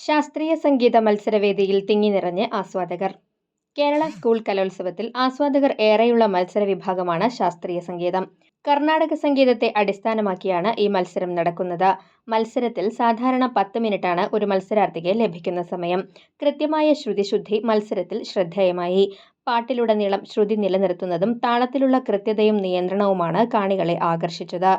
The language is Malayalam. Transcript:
ശാസ്ത്രീയ സംഗീത മത്സരവേദിയിൽ തിങ്ങിനിറഞ്ഞ് ആസ്വാദകർ. കേരള സ്കൂൾ കലോത്സവത്തിൽ ആസ്വാദകർ ഏറെയുള്ള മത്സര വിഭാഗമാണ് ശാസ്ത്രീയ സംഗീതം. കർണാടക സംഗീതത്തെ അടിസ്ഥാനമാക്കിയാണ് ഈ മത്സരം നടക്കുന്നത്. മത്സരത്തിൽ സാധാരണ 10 മിനിറ്റാണ് ഒരു മത്സരാർത്ഥിക്ക് ലഭിക്കുന്ന സമയം. കൃത്യമായ ശ്രുതിശുദ്ധി മത്സരത്തിൽ ശ്രദ്ധേയമായി. പാട്ടിലുടനീളം ശ്രുതി നിലനിർത്തുന്നതും താളത്തിലുള്ള കൃത്യതയും നിയന്ത്രണവുമാണ് കാണികളെ ആകർഷിച്ചത്.